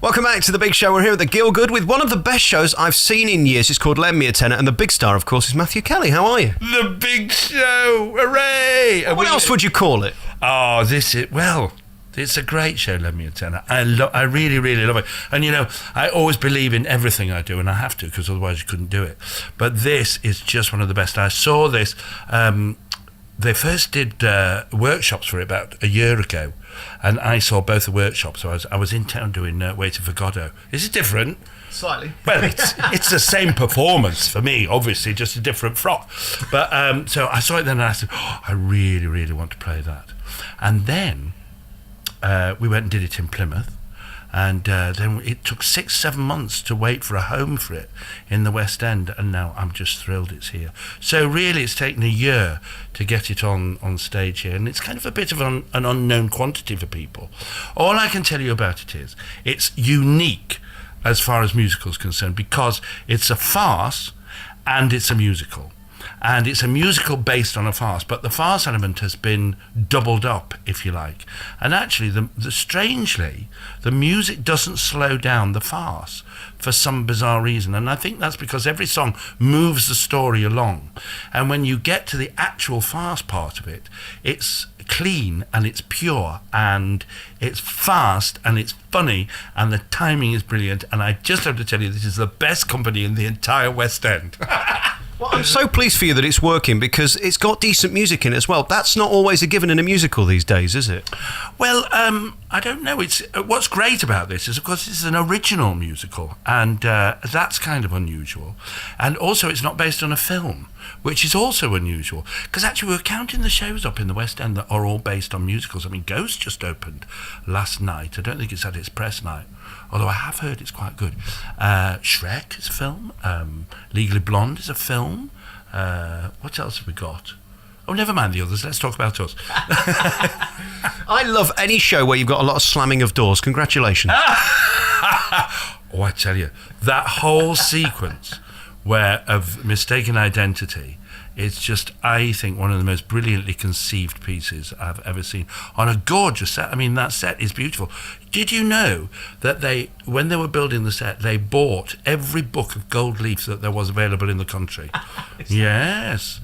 Welcome back to The Big Show. We're here at the Gielgud with one of the best shows I've seen in years. It's called Lend Me a Tenner, and the big star, of course, is Matthew Kelly. How are you? The Big Show! Hooray! What else would you call it? Oh, it's a great show, Lend Me a Tenner. I really, really love it. And, you know, I always believe in everything I do, and I have to, because otherwise you couldn't do it. But this is just one of the best. I saw this. They first did workshops for it about a year ago, and I saw both the workshops. So I was in town doing Waiting for Godot. Is it different? Slightly. Well, it's the same performance for me, obviously, just a different frock. But so I saw it then, and I said, I really, really want to play that. And then we went and did it in Plymouth. And then it took 6-7 months to wait for a home for it in the West End, and now I'm just thrilled it's here. So really, it's taken a year to get it on stage here, and it's kind of a bit of an unknown quantity for people. All I can tell you about it is, it's unique as far as musicals concerned, because it's a farce and it's a musical. And it's a musical based on a farce, but the farce element has been doubled up, if you like. And actually, strangely, the music doesn't slow down the farce for some bizarre reason. And I think that's because every song moves the story along. And when you get to the actual farce part of it, it's clean and it's pure and it's fast and it's funny and the timing is brilliant. And I just have to tell you, this is the best company in the entire West End. Well, I'm so pleased for you that it's working, because it's got decent music in it as well. That's not always a given in a musical these days, is it? Well, I don't know. What's great about this is, of course, it's an original musical, and that's kind of unusual. And also, it's not based on a film, which is also unusual. Because actually, we were counting the shows up in the West End that are all based on musicals. I mean, Ghost just opened last night. I don't think it's had its press night, although I have heard it's quite good. Shrek is a film. Legally Blonde is a film. What else have we got? Oh, never mind the others. Let's talk about us. I love any show where you've got a lot of slamming of doors. Congratulations. Oh, I tell you, that whole sequence of mistaken identity is just, I think, one of the most brilliantly conceived pieces I've ever seen on a gorgeous set. I mean, that set is beautiful. Did you know that when they were building the set, they bought every book of gold leaf that there was available in the country? Yes.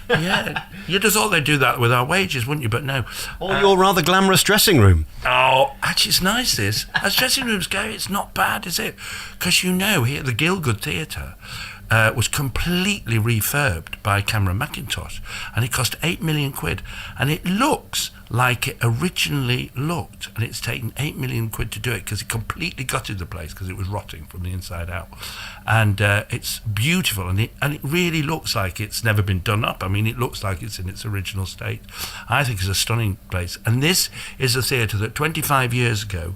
Yeah. You'd have thought they'd do that with our wages, wouldn't you? But no. Or your rather glamorous dressing room. Oh, actually, it's nice, this. As dressing rooms go, it's not bad, is it? Because you know, here at the Gielgud Theatre, was completely refurbed by Cameron Mackintosh, and it cost 8 million quid, and it looks like it originally looked, and it's taken 8 million quid to do it, because it completely gutted the place because it was rotting from the inside out. And it's beautiful, and it really looks like it's never been done up. I mean, it looks like it's in its original state. I think it's a stunning place. And this is a theatre that 25 years ago,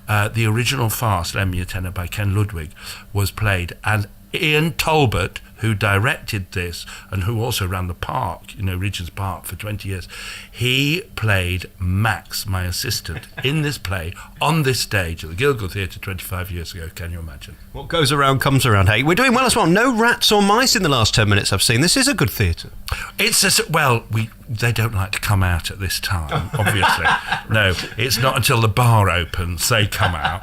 the original farce, Lend Me a Tenner by Ken Ludwig, was played, and Ian Talbot, who directed this and who also ran the park, Regent's Park, for 20 years, he played Max, my assistant, in this play on this stage at the Gielgud Theatre 25 years ago. Can you imagine? What goes around comes around. Hey, we're doing well as well. No rats or mice in the last 10 minutes I've seen. This is a good theatre. They don't like to come out at this time, obviously. No, it's not until the bar opens they come out.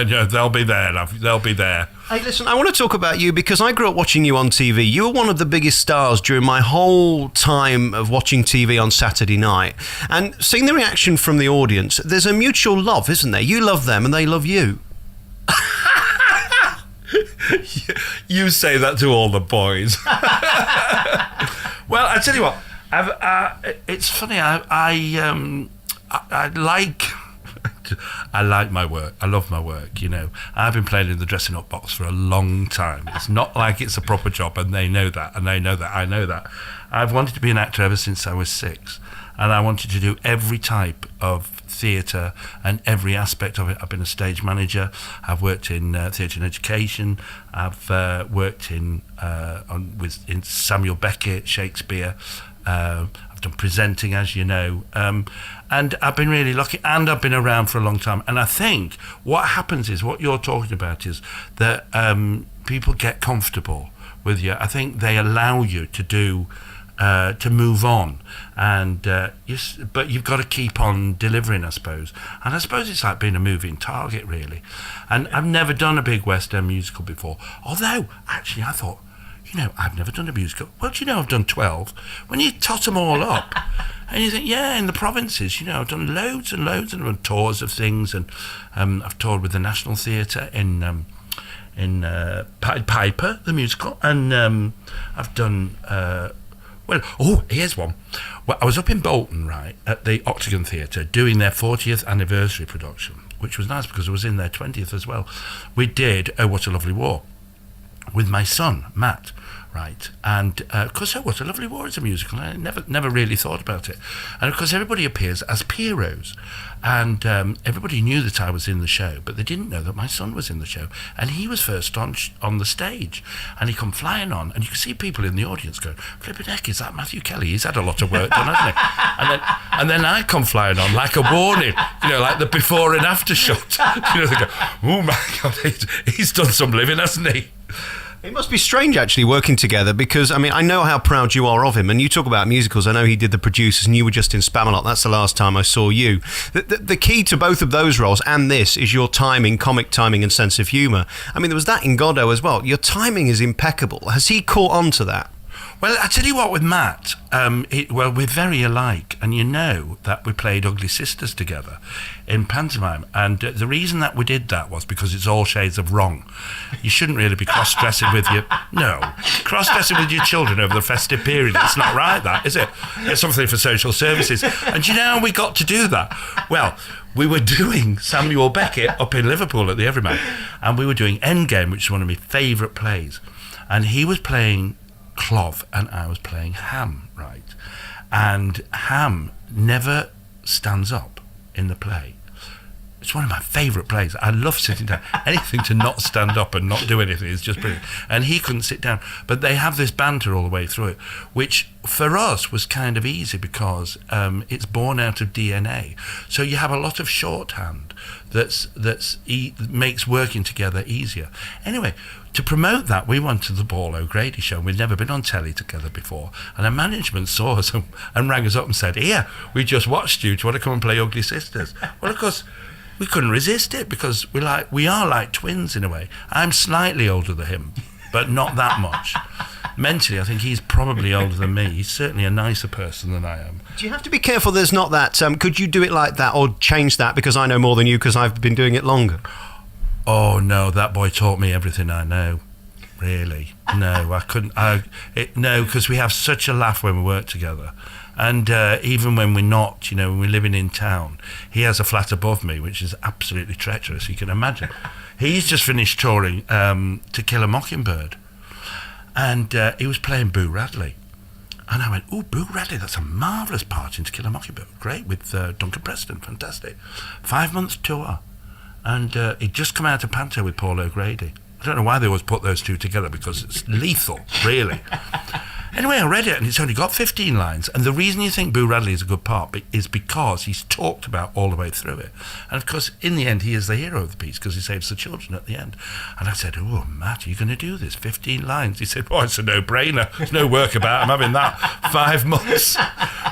No, they'll be there, love. They'll be there. Hey, listen, I want to talk about you because I grew up watching you on TV. You were one of the biggest stars during my whole time of watching TV on Saturday night. And seeing the reaction from the audience, there's a mutual love, isn't there? You love them and they love you. You say that to all the boys. Well, I tell you what, it's funny. I like my work. I love my work. I've been playing in the dressing up box for a long time. It's not like it's a proper job, and they know that, and they know that. I know that. I've wanted to be an actor ever since I was 6, and I wanted to do every type of theatre and every aspect of it. I've been a stage manager. I've worked in theatre and education. I've worked in Samuel Beckett, Shakespeare. I've done presenting, as you know, and I've been really lucky, and I've been around for a long time. And I think what happens is, what you're talking about is that people get comfortable with you. I think they allow you to do to move on, and but you've got to keep on delivering, I suppose. And I suppose it's like being a moving target, really. And I've never done a big West End musical before, although actually I thought, I've never done a musical. Well, I've done 12. When you tot them all up, and you think, in the provinces, I've done loads and loads, and I've done tours of things, and I've toured with the National Theatre in Piper, the musical, and I've done. Here's one. Well, I was up in Bolton, right, at the Octagon Theatre, doing their 40th anniversary production, which was nice because I was in their 20th as well. We did Oh, What a Lovely War with my son, Matt, right? And of course, Oh, What a Lovely War is a musical. I never really thought about it. And of course, everybody appears as heroes. And everybody knew that I was in the show, but they didn't know that my son was in the show. And he was first on the stage. And he come flying on, and you could see people in the audience going, flipping heck, is that Matthew Kelly? He's had a lot of work done, hasn't he? And then I come flying on like a warning, like the before and after shot. They go, oh my God, he's done some living, hasn't he? It must be strange, actually, working together, because, I know how proud you are of him, and you talk about musicals. I know he did The Producers, and you were just in Spamalot. That's the last time I saw you. The key to both of those roles and this is your timing, comic timing, and sense of humour. There was that in Godot as well. Your timing is impeccable. Has he caught on to that? Well, I tell you what, with Matt, we're very alike, and that we played Ugly Sisters together in pantomime, and the reason that we did that was because it's all shades of wrong. You shouldn't really be cross-dressing with cross-dressing with your children over the festive period. It's not right, that, is it? It's something for social services. And do you know how we got to do that? Well, we were doing Samuel Beckett up in Liverpool at the Everyman, and we were doing Endgame, which is one of my favourite plays, and he was playing Clov and I was playing Ham, right? And Ham never stands up in the play. It's one of my favourite plays. I love sitting down. Anything to not stand up and not do anything is just brilliant. And he couldn't sit down. But they have this banter all the way through it, which for us was kind of easy because it's born out of DNA. So you have a lot of shorthand that makes working together easier. Anyway, to promote that, we went to the Paul O'Grady show. We'd never been on telly together before. And our management saw us and rang us up and said, "Here, we just watched you. Do you want to come and play Ugly Sisters?" Well, of course, we couldn't resist it because we are like twins in a way. I'm slightly older than him, but not that much. Mentally, I think he's probably older than me. He's certainly a nicer person than I am. Do you have to be careful there's not that, could you do it like that or change that because I know more than you because I've been doing it longer? Oh, no, that boy taught me everything I know. Really. No, I couldn't. No, because we have such a laugh when we work together. And even when we're not, when we're living in town, he has a flat above me, which is absolutely treacherous, you can imagine. He's just finished touring To Kill a Mockingbird. And he was playing Boo Radley. And I went, "Oh, Boo Radley, that's a marvellous part in To Kill a Mockingbird. Great, with Duncan Preston, fantastic. 5 months tour. And he'd just come out of Panto with Paul O'Grady. I don't know why they always put those two together because it's lethal, really. Anyway, I read it and it's only got 15 lines. And the reason you think Boo Radley is a good part is because he's talked about all the way through it. And of course, in the end, he is the hero of the piece because he saves the children at the end. And I said, "Oh, Matt, are you going to do this? 15 lines?" He said, "Well, it's a no-brainer. There's no work about. I'm having that 5 months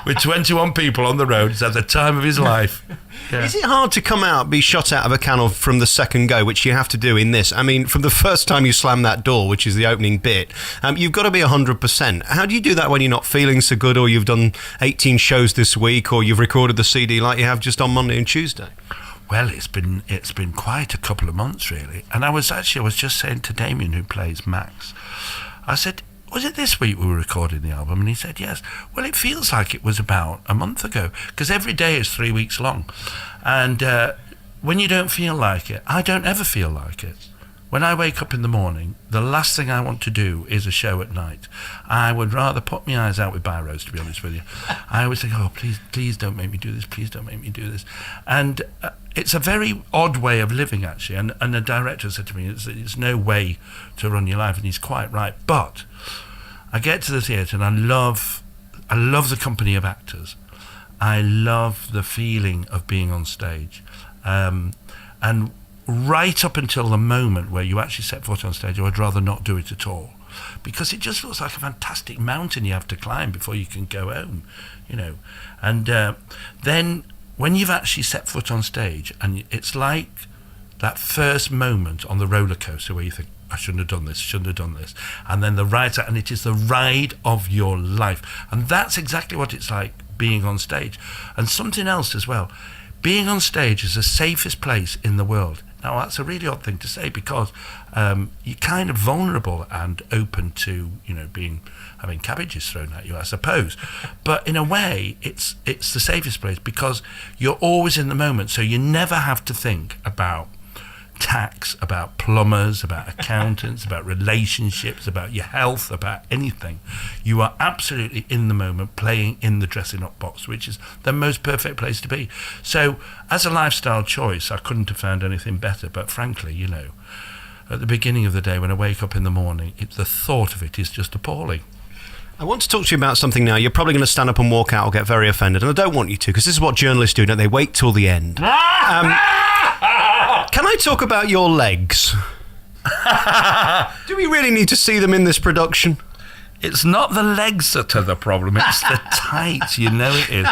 with 21 people on the road. It's at the time of his life." Yeah. Is it hard to come out, be shot out of a cannon from the second go, which you have to do in this? From the first time you slam that door, which is the opening bit, you've got to be 100%. How do you do that when you're not feeling so good, or you've done 18 shows this week, or you've recorded the CD like you have just on Monday and Tuesday? Well, it's been quite a couple of months, really. And I was just saying to Damien, who plays Max, I said, "Was it this week we were recording the album?" And he said, "Yes." Well, it feels like it was about a month ago because every day is 3 weeks long. And when you don't feel like it, I don't ever feel like it. When I wake up in the morning, the last thing I want to do is a show at night. I would rather put my eyes out with biros, to be honest with you. I always think, "Oh, please don't make me do this. Please don't make me do this." And it's a very odd way of living, actually. And the director said to me, it's no way to run your life. And he's quite right. But I get to the theatre and I love the company of actors. I love the feeling of being on stage. And right up until the moment where you actually set foot on stage, I would rather not do it at all. because it just looks like a fantastic mountain you have to climb before you can go home, you know. And then when you've actually set foot on stage, and it's like that first moment on the roller coaster where you think, I shouldn't have done this, and then the ride, and it is the ride of your life. And that's exactly what it's like being on stage. And something else as well, being on stage is the safest place in the world. Now, that's a really odd thing to say, because you're kind of vulnerable and open to, you know, having cabbages thrown at you, I suppose. But in a way, it's the safest place, because you're always in the moment, so you never have to think about tax, about plumbers, about accountants, about relationships, about your health, about anything. You are absolutely in the moment, playing in the dressing up box, which is the most perfect place to be. So as a lifestyle choice, I couldn't have found anything better. But frankly, you know, at the beginning of the day, when I wake up in the morning, the thought of it is just appalling. I want to talk to you about something now. You're probably going to stand up and walk out or get very offended, and I don't want you to, because this is what journalists do, don't they? Wait till the end. Can I talk about your legs? Do we really need to see them in this production? It's not the legs that are the problem, it's the tights, you know it is.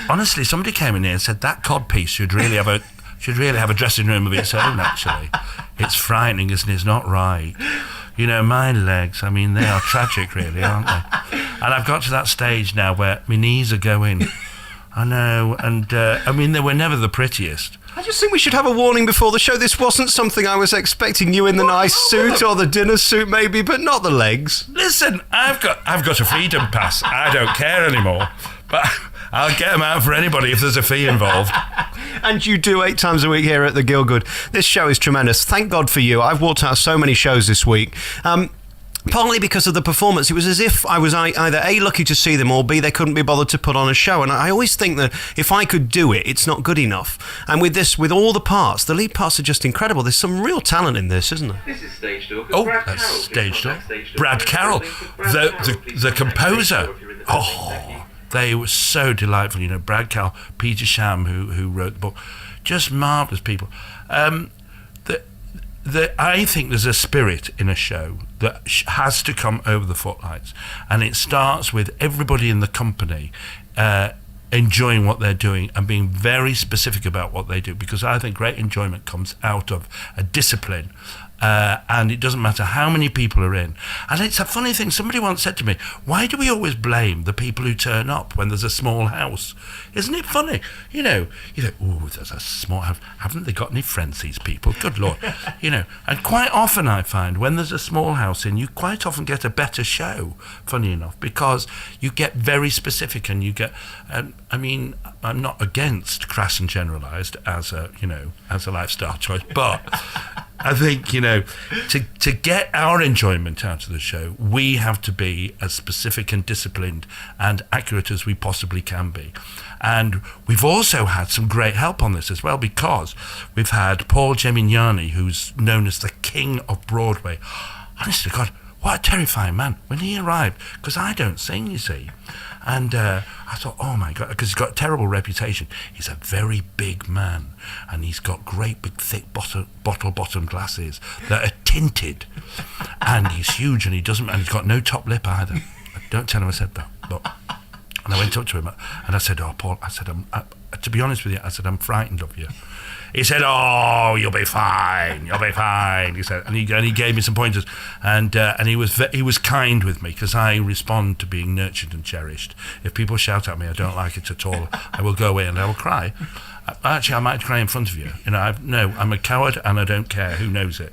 Honestly, somebody came in here and said that codpiece should really have a dressing room of its own, actually. It's frightening, isn't it? It's not right. You know, my legs, I mean, they are tragic, really, aren't they? And I've got to that stage now where my knees are going. I know, and I mean, they were never the prettiest. I just think we should have a warning before the show. This wasn't something I was expecting. You in the nice suit or the dinner suit, maybe, but not the legs. Listen, I've got a freedom pass. I don't care anymore. But I'll get them out for anybody if there's a fee involved. And you do 8 times a week here at the Gielgud. This show is tremendous. Thank God for you. I've walked out of so many shows this week. Partly because of the performance. It was as if I was either A, lucky to see them, or B, they couldn't be bothered to put on a show. And I always think that if I could do it, it's not good enough. And with all the parts, the lead parts are just incredible. There's some real talent in this, isn't there? This is Stage Door. Oh, that's Stage Door. Brad Carroll, the composer. Oh, they were so delightful. You know, Brad Carroll, Peter Sham, who wrote the book. Just marvellous people. I think there's a spirit in a show that has to come over the footlights, and it starts with everybody in the company enjoying what they're doing and being very specific about what they do, because I think great enjoyment comes out of a discipline, and it doesn't matter how many people are in. And it's a funny thing, somebody once said to me, why do we always blame the people who turn up when there's a small house? Isn't it funny? You know, oh, there's a small house, haven't they got any friends, these people? Good Lord. You know, and quite often I find when there's a small house in, you quite often get a better show, funny enough, because you get very specific, and you get, I mean, I'm not against crass and generalised as a lifestyle choice, but I think, you know, to get our enjoyment out of the show, we have to be as specific and disciplined and accurate as we possibly can be. And we've also had some great help on this as well, because we've had Paul Gemignani, who's known as the king of Broadway. Honestly, God, what a terrifying man when he arrived, because I don't sing, you see. And I thought, oh my God, because he's got a terrible reputation. He's a very big man, and he's got great big thick bottle-bottom glasses that are tinted, and he's huge, and he's got no top lip either. Don't tell him I said that. But, and I went up to him and I said, oh Paul, I said, to be honest with you, I said, I'm frightened of you. He said, oh, you'll be fine, he said, and he gave me some pointers, and he was kind with me, because I respond to being nurtured and cherished. If people shout at me, I don't like it at all. I will go away and I will cry. Actually, I might cry in front of you. You know, I'm a coward and I don't care. Who knows it?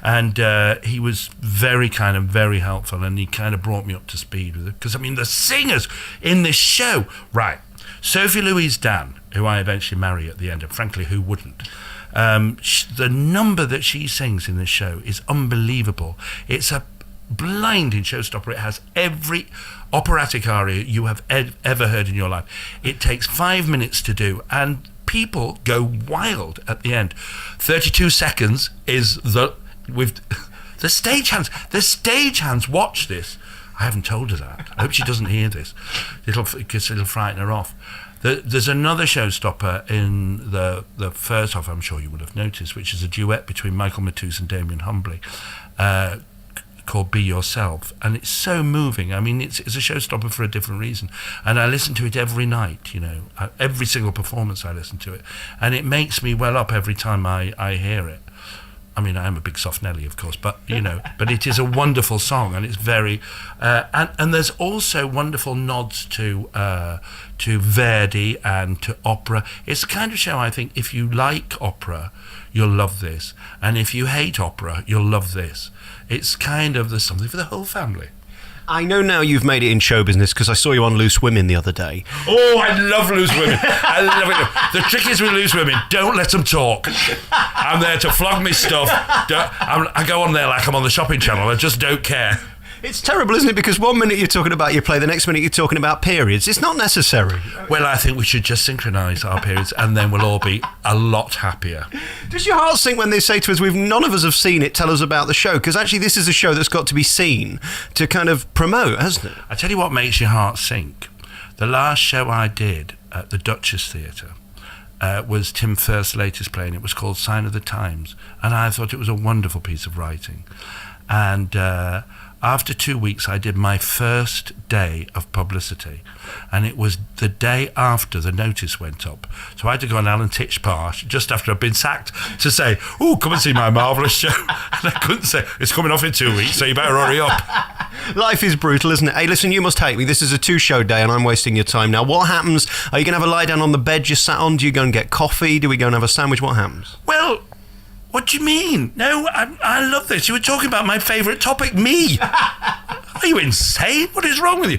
And he was very kind and very helpful, and he kind of brought me up to speed with it. Because, I mean, the singers in this show, right, Sophie Louise Dan, who I eventually marry at the end, and frankly, who wouldn't? The number that she sings in this show is unbelievable. It's a blinding showstopper. It has every operatic aria you have ever heard in your life. It takes 5 minutes to do, and people go wild at the end. 32 seconds is the stagehands. The stagehands watch this. I haven't told her that. I hope she doesn't hear this. It'll frighten her off. There's another showstopper in the first half, I'm sure you would have noticed, which is a duet between Michael Matus and Damien Humbly, called Be Yourself, and it's so moving. I mean, it's a showstopper for a different reason, and I listen to it every night, every single performance I listen to it, and it makes me well up every time I hear it. I mean, I am a big soft Nelly, of course, but but it is a wonderful song, and it's very, and there's also wonderful nods to Verdi and to opera. It's the kind of show, I think, if you like opera, you'll love this, and if you hate opera, you'll love this. It's kind of, there's something for the whole family. I know now you've made it in show business because I saw you on Loose Women the other day. Oh, I love Loose Women. I love it. The trick is with Loose Women, don't let them talk. I'm there to flog me stuff. I go on there like I'm on the shopping channel. I just don't care. It's terrible, isn't it? Because one minute you're talking about your play, the next minute you're talking about periods. It's not necessary. Well, I think we should just synchronise our periods, and then we'll all be a lot happier. Does your heart sink when they say to us, none of us have seen it, tell us about the show? Because actually this is a show that's got to be seen to kind of promote, hasn't it? I tell you what makes your heart sink. The last show I did at the Duchess Theatre was Tim Firth's latest play, and it was called Sign of the Times, and I thought it was a wonderful piece of writing. And after 2 weeks, I did my first day of publicity, and it was the day after the notice went up. So I had to go on Alan Titchmarsh just after I'd been sacked to say, "Oh, come and see my marvellous show." And I couldn't say, "It's coming off in 2 weeks, so you better hurry up." Life is brutal, isn't it? Hey, listen, you must hate me. This is a 2-show day, and I'm wasting your time now. What happens? Are you going to have a lie down on the bed you sat on? Do you go and get coffee? Do we go and have a sandwich? What happens? Well, what do you mean? No, I love this. You were talking about my favourite topic, me. Are you insane? What is wrong with you?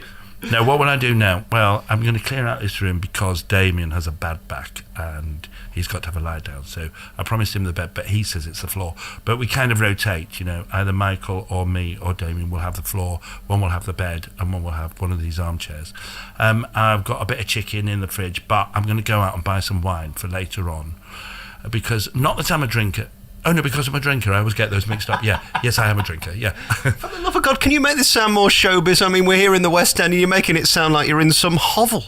No, what will I do now? Well, I'm going to clear out this room because Damien has a bad back and he's got to have a lie down. So I promised him the bed, but he says it's the floor. But we kind of rotate, either Michael or me or Damien will have the floor, one will have the bed, and one will have one of these armchairs. I've got a bit of chicken in the fridge, but I'm going to go out and buy some wine for later on. Because, not that I'm a drinker. Oh no, because I'm a drinker, I always get those mixed up. Yeah, yes, I am a drinker, yeah. For the love of God, can you make this sound more showbiz? I mean, we're here in the West End and you're making it sound like you're in some hovel.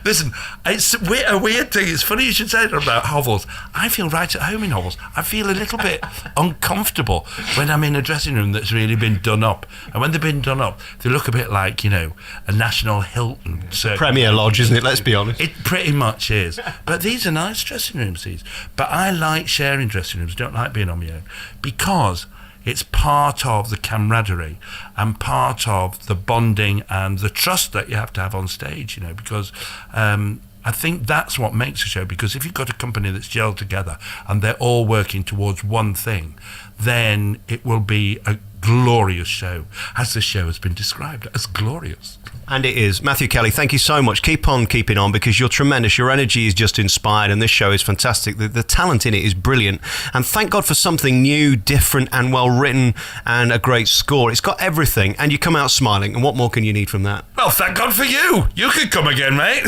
Listen, it's a weird thing. It's funny you should say that about hovels. I feel right at home in hovels. I feel a little bit uncomfortable when I'm in a dressing room that's really been done up. And when they've been done up, they look a bit like, a National Hilton. Premier Lodge, isn't it? Let's be honest. It pretty much is. But these are nice dressing rooms, these. But I like sharing dressing rooms, don't like being on my own, because it's part of the camaraderie and part of the bonding and the trust that you have to have on stage, because I think that's what makes a show, because if you've got a company that's gelled together and they're all working towards one thing, then it will be a glorious show, as the show has been described as glorious. And it is. Matthew Kelly, thank you so much. Keep on keeping on, because you're tremendous. Your energy is just inspired, and this show is fantastic. The talent in it is brilliant. And thank God for something new, different, and well written, and a great score. It's got everything, and you come out smiling. And what more can you need from that? Well, thank God for you. You could come again, mate.